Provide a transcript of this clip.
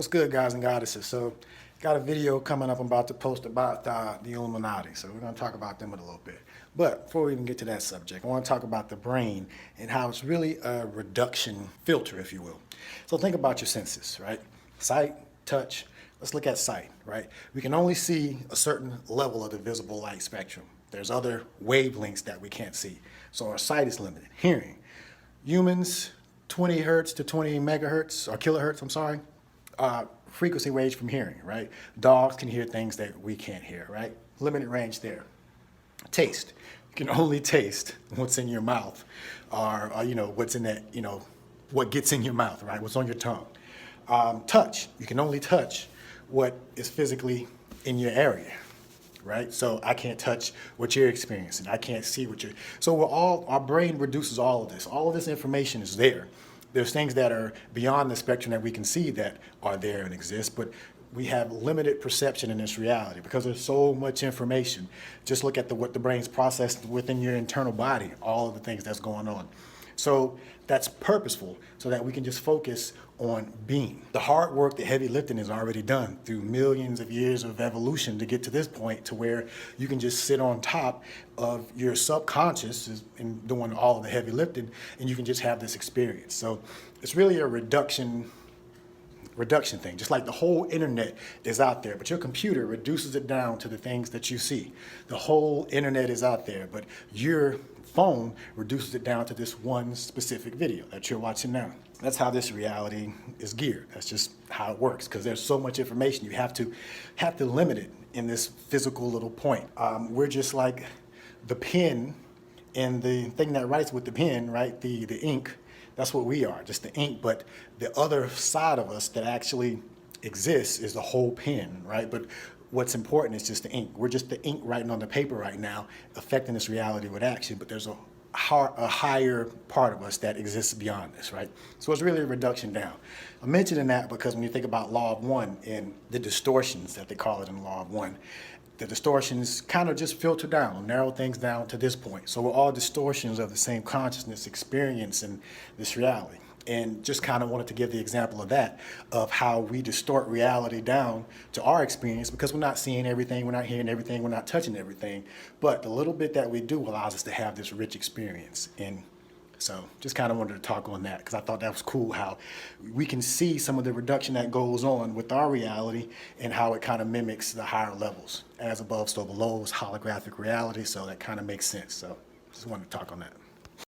What's good, guys and goddesses? So, got a video coming up I'm about to post about the Illuminati. So, we're going to talk about them in a little bit. But before we even get to that subject, I want to talk about the brain and how it's really a reduction filter, if you will. So, think about your senses, right? Sight, touch. Let's look at sight, right? We can only see a certain level of the visible light spectrum. There's other wavelengths that we can't see. So, our sight is limited. Hearing. Humans, 20 hertz to 20 megahertz, or kilohertz, I'm sorry. Frequency range from hearing, right? Dogs can hear things that we can't hear, right? Limited range there. Taste. You can only taste what's in your mouth or what's in that, what gets in your mouth, right? What's on your tongue. Touch. You can only touch what is physically in your area, right? So I can't touch what you're experiencing. I can't see what you're, so our brain reduces all of this. All of this information is there. There's things that are beyond the spectrum that we can see that are there and exist, but we have limited perception in this reality because there's so much information. Just look at what the brain's processed within your internal body, all of the things that's going on. So that's purposeful so that we can just focus on being. The hard work, the heavy lifting is already done through millions of years of evolution to get to this point to where you can just sit on top of your subconscious and doing all of the heavy lifting, and you can just have this experience. So it's really a reduction thing. Just like the whole internet is out there, but your computer reduces it down to the things that you see. The whole internet is out there, but your phone reduces it down to this one specific video that you're watching now. That's how this reality is geared. That's just how it works, because there's so much information. You have to limit it in this physical little point. We're just like the pen and the thing that writes with the pen, right? The ink. That's what we are, just the ink. But the other side of us that actually exists is the whole pen, right? But what's important is just the ink. We're just the ink writing on the paper right now, affecting this reality with action. But there's a higher part of us that exists beyond this, right? So it's really a reduction down. I'm mentioning that because when you think about law of one and the distortions that they call it in law of one, the distortions kind of just filter down, narrow things down to this point. So we're all distortions of the same consciousness experience in this reality. And just kind of wanted to give the example of that, of how we distort reality down to our experience because we're not seeing everything, we're not hearing everything, we're not touching everything. But the little bit that we do allows us to have this rich experience. And so just kind of wanted to talk on that because I thought that was cool how we can see some of the reduction that goes on with our reality and how it kind of mimics the higher levels. As above, so below is holographic reality. So that kind of makes sense. So just wanted to talk on that.